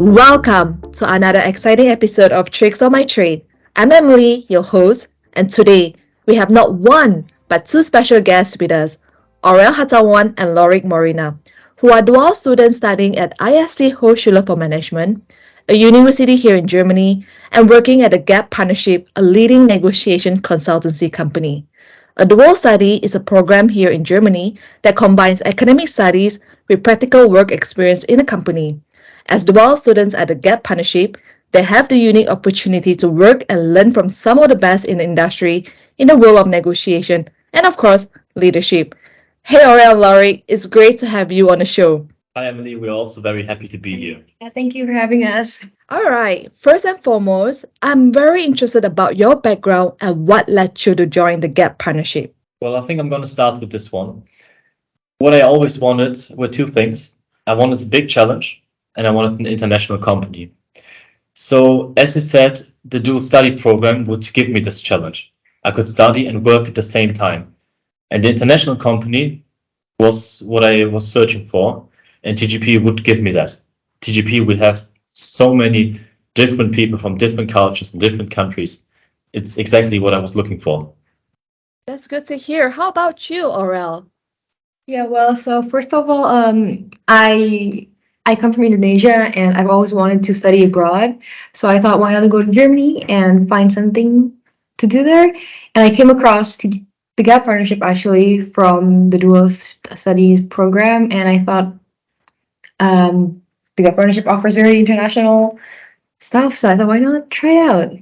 Welcome to another exciting episode of Tricks on My Trade. I'm Emily, your host, and today we have not one but two special guests with us, Aurell Hartawan and Lorik Morina, who are dual students studying at IST Hochschule for Management, a university here in Germany, and working at the Gap Partnership, a leading negotiation consultancy company. A dual study is a program here in Germany that combines academic studies with practical work experience in a company. As dual students at the Gap Partnership, they have the unique opportunity to work and learn from some of the best in the industry in the world of negotiation and, of course, leadership. Hey, Aurel and Lorik, it's great to have you on the show. Hi, Emily. We're also very happy to be here. Yeah, thank you for having us. All right, first and foremost, I'm very interested about your background and what led you to join the Gap Partnership. Well, I think I'm going to start with this one. What I always wanted were two things. I wanted a big challenge and I wanted an international company. So, as you said, the dual study program would give me this challenge. I could study and work at the same time. And the international company was what I was searching for, and TGP would give me that. TGP will have so many different people from different cultures and different countries. It's exactly what I was looking for. That's good to hear. How about you, Aurel? So first of all, I come from Indonesia and I've always wanted to study abroad. So I thought, why not go to Germany and find something to do there? And I came across the Gap Partnership actually from the dual studies program, and I thought the Gap Partnership offers very international stuff. So I thought, why not try it out?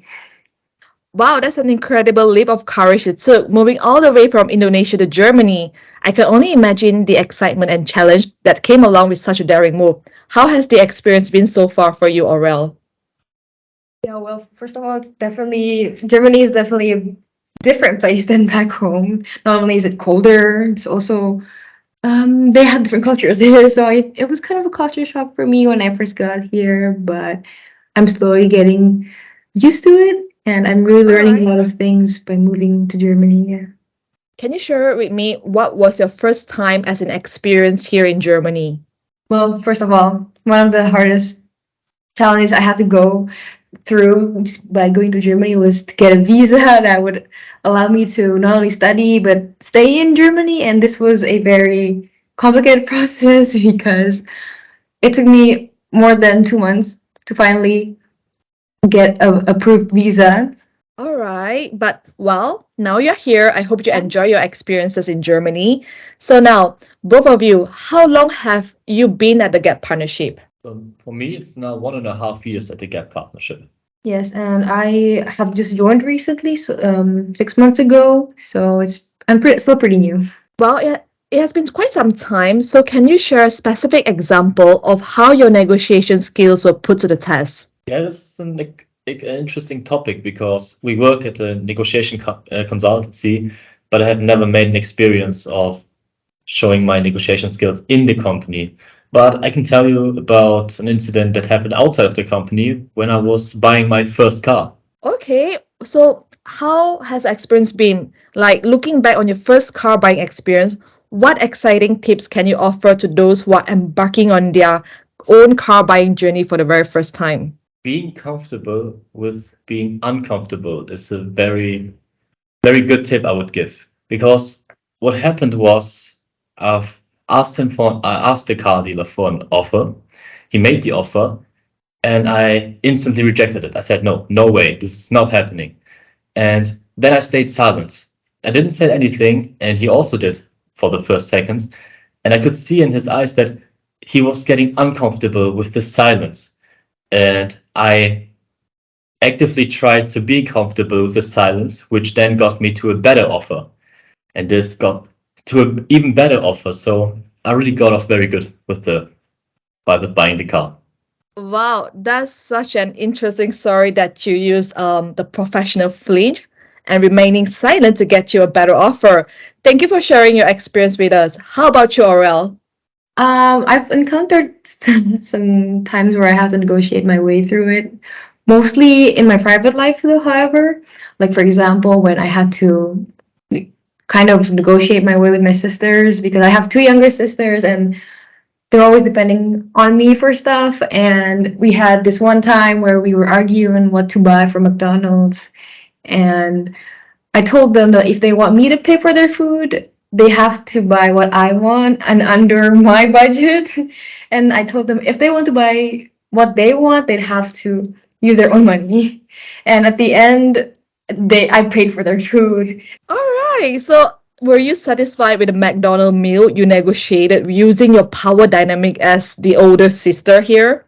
Wow, that's an incredible leap of courage you took, moving all the way from Indonesia to Germany. I can only imagine the excitement and challenge that came along with such a daring move. How has the experience been so far for you, Aurel? First of all, it's definitely Germany is definitely a different place than back home. Not only is it colder, it's also they have different cultures here. So it was kind of a culture shock for me when I first got here, but I'm slowly getting used to it, and I'm really learning a lot of things by moving to Germany. Yeah. Can you share with me what was your first time as an experience here in Germany? Well, first of all, one of the hardest challenges I had to go through by going to Germany was to get a visa that would allow me to not only study but stay in Germany. And this was a very complicated process because it took me more than 2 months to finally get a approved visa. All right, but well, now you're here. I hope you enjoy your experiences in Germany. So now, both of you, how long have you been at the Gap Partnership? So for me, it's now 1.5 years at the Gap Partnership. Yes, and I have just joined recently, so 6 months ago. So still pretty new. Well, it has been quite some time, so can you share a specific example of how your negotiation skills were put to the test? Yeah, this is an interesting topic because we work at a negotiation consultancy, but I had never made an experience of showing my negotiation skills in the company. But I can tell you about an incident that happened outside of the company when I was buying my first car. Okay, so how has the experience been? Like looking back on your first car buying experience, what exciting tips can you offer to those who are embarking on their own car buying journey for the very first time? Being comfortable with being uncomfortable is a very, very good tip I would give. Because what happened was I asked the car dealer for an offer. He made the offer and I instantly rejected it. I said, no way, this is not happening. And then I stayed silent. I didn't say anything, and he also did for the first seconds. And I could see in his eyes that he was getting uncomfortable with the silence. And I actively tried to be comfortable with the silence, which then got me to a better offer. And this got to an even better offer. So I really got off very good with buying the car. Wow, that's such an interesting story that you use the professional flinch and remaining silent to get you a better offer. Thank you for sharing your experience with us. How about you, Aurel? I've encountered some times where I have to negotiate my way through it, mostly in my private life, though, however. Like, for example, when I had to kind of negotiate my way with my sisters because I have two younger sisters, and they're always depending on me for stuff. And we had this one time where we were arguing what to buy from McDonald's. And I told them that if they want me to pay for their food, they have to buy what I want and under my budget. And I told them if they want to buy what they want, they'd have to use their own money. And at the end, I paid for their food. All right. So, were you satisfied with the McDonald meal you negotiated using your power dynamic as the older sister here?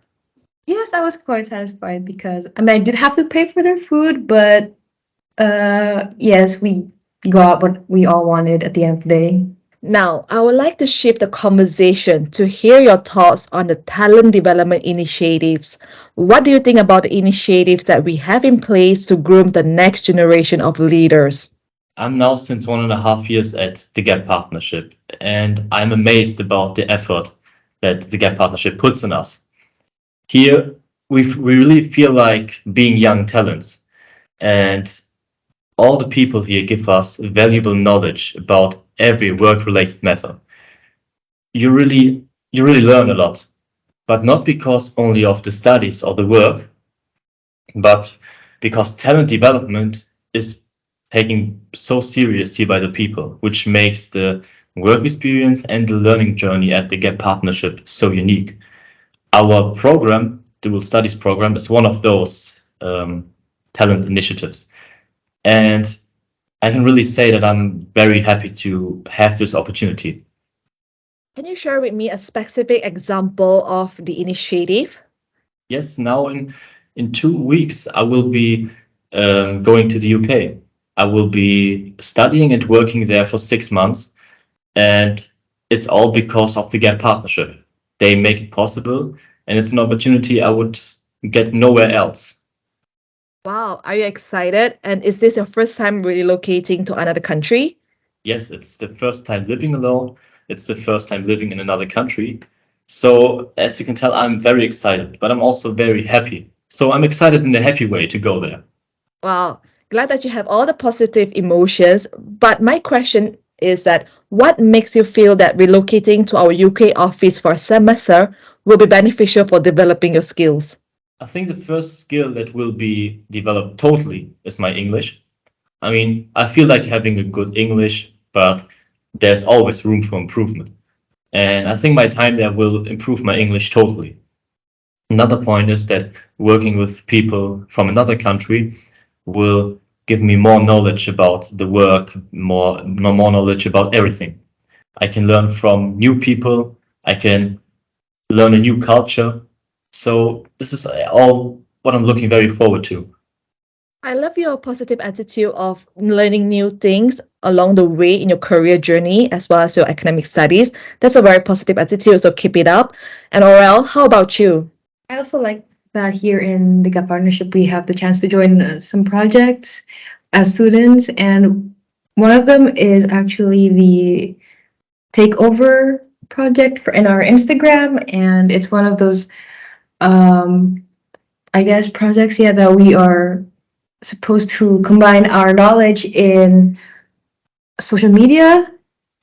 Yes, I was quite satisfied because I mean I did have to pay for their food, but yes, we got what we all wanted at the end of the day. Now, I would like to shift the conversation to hear your thoughts on the talent development initiatives. What do you think about the initiatives that we have in place to groom the next generation of leaders? I'm now since 1.5 years at the Gap Partnership, and I'm amazed about the effort that the Gap Partnership puts in us. Here, we really feel like being young talents, and all the people here give us valuable knowledge about every work-related matter. You really learn a lot, but not because only of the studies or the work, but because talent development is taken so seriously by the people, which makes the work experience and the learning journey at the Gap Partnership so unique. Our program, Dual Studies program, is one of those talent initiatives. And I can really say that I'm very happy to have this opportunity. Can you share with me a specific example of the initiative? Yes, now in 2 weeks, I will be going to the UK. I will be studying and working there for 6 months, and it's all because of the Gap Partnership. They make it possible, and it's an opportunity I would get nowhere else. Wow, are you excited? And is this your first time relocating to another country? Yes, it's the first time living alone. It's the first time living in another country. So, as you can tell, I'm very excited, but I'm also very happy. So, I'm excited in a happy way to go there. Wow, glad that you have all the positive emotions. But my question is that what makes you feel that relocating to our UK office for a semester will be beneficial for developing your skills? I think the first skill that will be developed totally is my English. I mean, I feel like having a good English, but there's always room for improvement. And I think my time there will improve my English totally. Another point is that working with people from another country will give me more knowledge about the work, more knowledge about everything. I can learn from new people. I can learn a new culture. So this is all what I'm looking very forward to. I love your positive attitude of learning new things along the way in your career journey as well as your academic studies. That's a very positive attitude, so keep it up. And Aurell, how about you? I also like that here in the GAP partnership we have the chance to join some projects as students, and one of them is actually the takeover project in our Instagram, and it's one of those I guess projects, yeah, that we are supposed to combine our knowledge in social media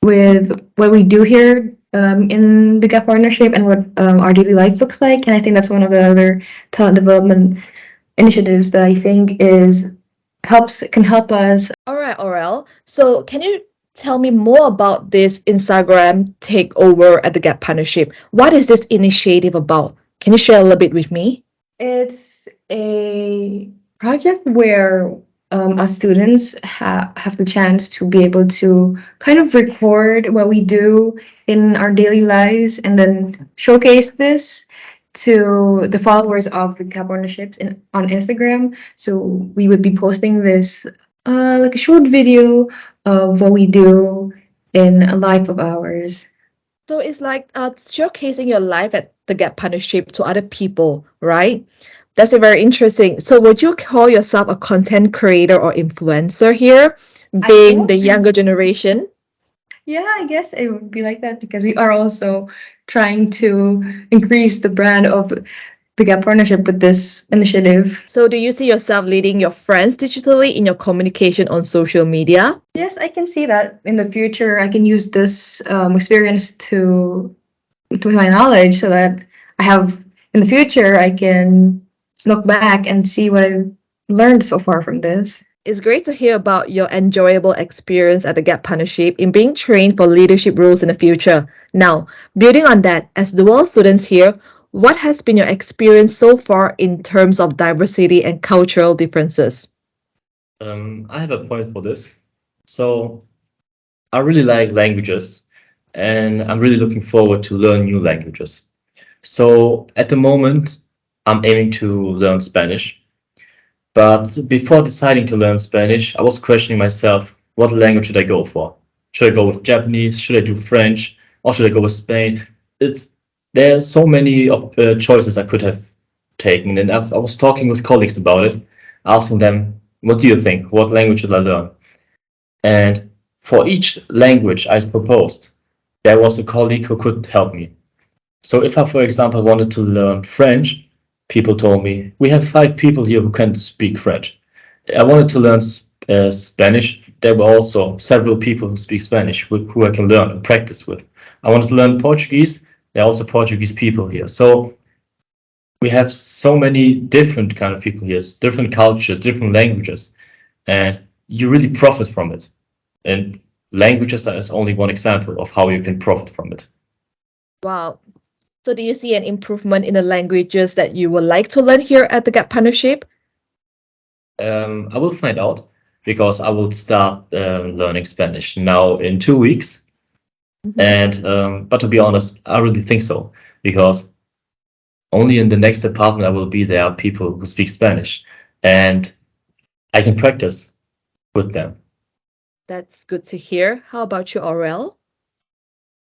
with what we do here in the GAP partnership and what our daily life looks like. And I think that's one of the other talent development initiatives that I think can help us. All right, Aurell. So can you tell me more about this Instagram takeover at the Gap Partnership? What is this initiative about? Can you share a little bit with me? It's a project where us students have the chance to be able to kind of record what we do in our daily lives and then showcase this to the followers of the GAP partnerships on Instagram. So we would be posting this like a short video of what we do in a life of ours. So it's like showcasing your life at the Gap Partnership to other people, right? That's very interesting. So would you call yourself a content creator or influencer here, being the guess. younger generation? Yeah, I guess it would be like that because we are also trying to increase the brand of the GAP partnership with this initiative. So do you see yourself leading your friends digitally in your communication on social media? Yes, I can see that in the future. I can use this experience to to my knowledge, so that I have in the future I can look back and see what I've learned so far from this. It's great to hear about your enjoyable experience at the Gap Partnership in being trained for leadership roles in the future. Now, building on that, as dual students here, what has been your experience so far in terms of diversity and cultural differences? I have a point for this. So I really like languages, and I'm really looking forward to learn new languages. So at the moment, I'm aiming to learn Spanish. But before deciding to learn Spanish, I was questioning myself, what language should I go for? Should I go with Japanese? Should I do French? Or should I go with Spain? It's There are so many choices I could have taken, and I was talking with colleagues about it, asking them, what do you think? What language should I learn? And for each language I proposed, there was a colleague who could help me. So if I, for example, wanted to learn French, people told me, we have 5 people here who can speak French. I wanted to learn Spanish. There were also several people who speak Spanish who I can learn and practice with. I wanted to learn Portuguese. There are also Portuguese people here. So we have so many different kind of people here, different cultures, different languages, and you really profit from it. And languages is only one example of how you can profit from it. Wow. So, do you see an improvement in the languages that you would like to learn here at the Gap Partnership? I will find out because I will start learning Spanish now in 2 weeks. And but to be honest, I really think so because only in the next department I will be there are people who speak Spanish, and I can practice with them. That's good to hear. How about you, Aurel?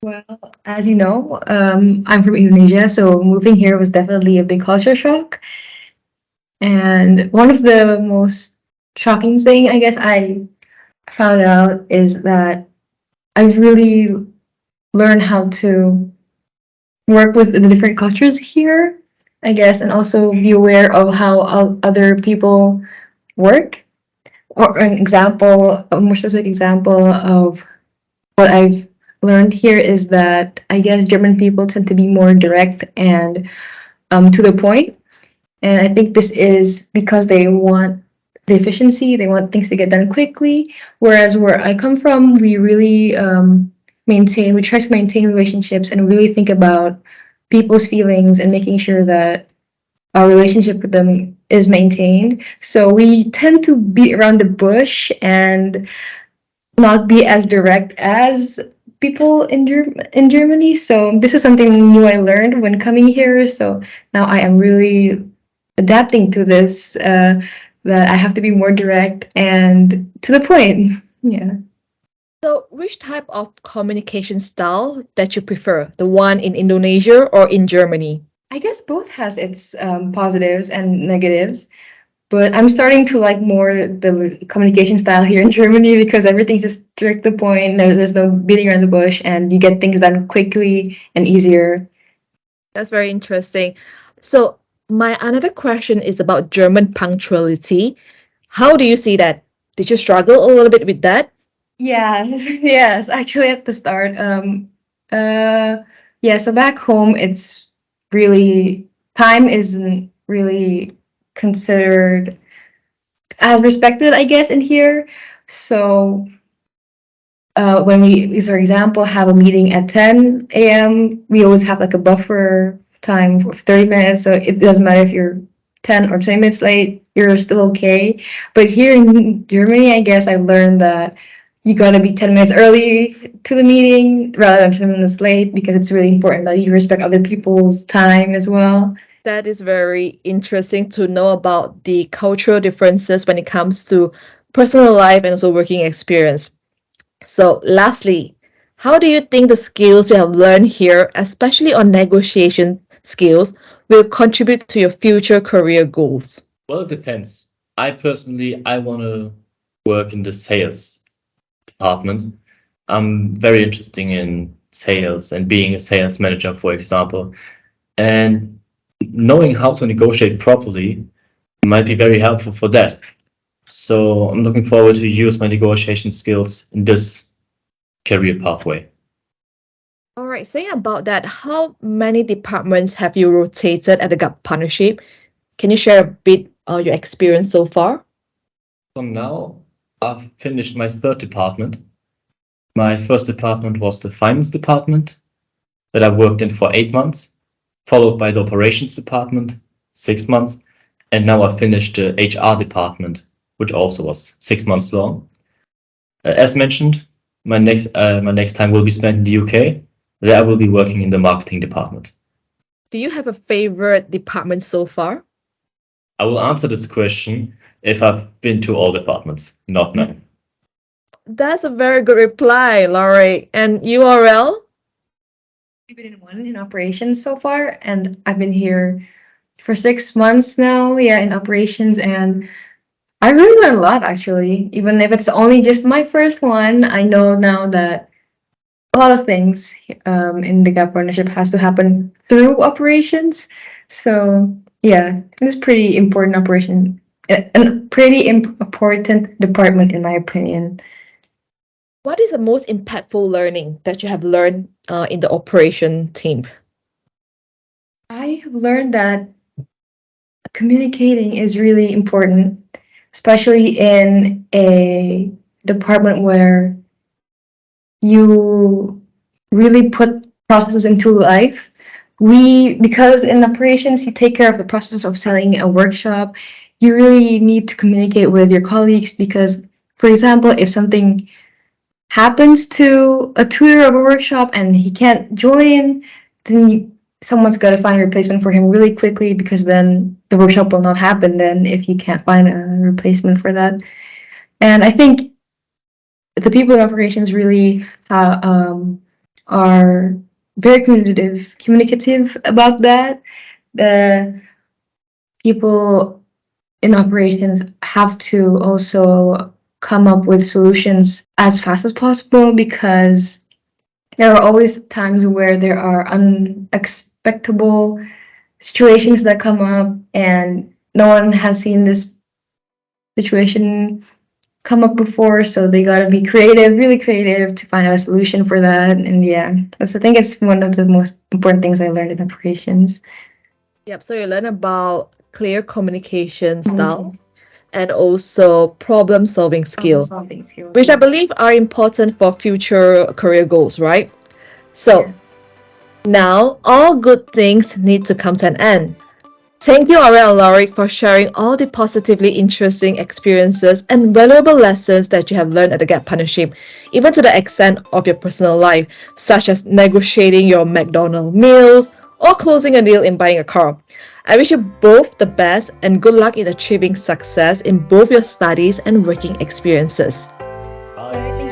Well, as you know, I'm from Indonesia, so moving here was definitely a big culture shock. And one of the most shocking thing, I guess, I found out is that I've really learned how to work with the different cultures here, I guess, and also be aware of how other people work. Or an example, a more specific example of what I've learned here is that I guess German people tend to be more direct and to the point. And I think this is because they want the efficiency, they want things to get done quickly. Whereas where I come from, we really we try to maintain relationships and really think about people's feelings and making sure that our relationship with them is maintained. So we tend to beat around the bush and not be as direct as people in Germany. So this is something new I learned when coming here. So now I am really adapting to this. That I have to be more direct and to the point. Yeah. So, which type of communication style that you prefer? The one in Indonesia or in Germany? I guess both has its positives and negatives, but I'm starting to like more the communication style here in Germany because everything's just direct to the point. There's no beating around the bush, and you get things done quickly and easier. That's very interesting. So, my another question is about German punctuality. How do you see that? Did you struggle a little bit with that? Yeah, yes, actually at the start. Yeah, so back home, it's really, time isn't really considered as respected, I guess, in here. So when we, for example, have a meeting at 10 a.m., we always have like a buffer time for 30 minutes. So it doesn't matter if you're 10 or 20 minutes late, you're still okay. But here in Germany, I guess I learned that you gotta be 10 minutes early to the meeting rather than 10 minutes late because it's really important that you respect other people's time as well. That is very interesting to know about the cultural differences when it comes to personal life and also working experience. So, lastly, how do you think the skills you have learned here, especially on negotiation skills, will contribute to your future career goals? Well, it depends. I want to work in the sales department. I'm very interested in sales and being a sales manager, for example. And knowing how to negotiate properly might be very helpful for that. So I'm looking forward to use my negotiation skills in this career pathway. All right, saying about that, how many departments have you rotated at the Gap Partnership? Can you share a bit of your experience so far? So now I've finished my third department. My first department was the finance department that I worked in for 8 months, followed by the operations department, 6 months, and now I finished the HR department, which also was 6 months long. As mentioned, my next time will be spent in the UK. There I will be working in the marketing department. Do you have a favorite department so far? I will answer this question if I've been to all departments, not none. That's a very good reply, Lorik. And you, Aurell? I've been in one in operations so far, and I've been here for 6 months now. Yeah, in operations, and I really learned a lot actually. Even if it's only just my first one, I know now that a lot of things in the Gap partnership has to happen through operations. So yeah, it's pretty important operation, a pretty important department in my opinion. What is the most impactful learning that you have learned in the operation team? I have learned that communicating is really important, especially in a department where you really put processes into life. Because in operations, you take care of the process of selling a workshop, you really need to communicate with your colleagues because, for example, if something happens to a tutor of a workshop and he can't join, then someone's got to find a replacement for him really quickly because then the workshop will not happen then if you can't find a replacement for that. And I think the people in operations really are very communicative about that. The people in operations have to also come up with solutions as fast as possible because there are always times where there are unexpectable situations that come up and no one has seen this situation come up before, so they gotta be creative, really creative to find out a solution for that. And yeah, I think it's one of the most important things I learned in operations. Yep, so you learn about clear communication style and also problem-solving skill, Solving skills. which I believe are important for future career goals, right? So now all good things need to come to an end. Thank you, Aurell and Lorik, for sharing all the positively interesting experiences and valuable lessons that you have learned at the Gap Partnership, even to the extent of your personal life, such as negotiating your McDonald's meals or closing a deal in buying a car. I wish you both the best and good luck in achieving success in both your studies and working experiences. Bye. Thank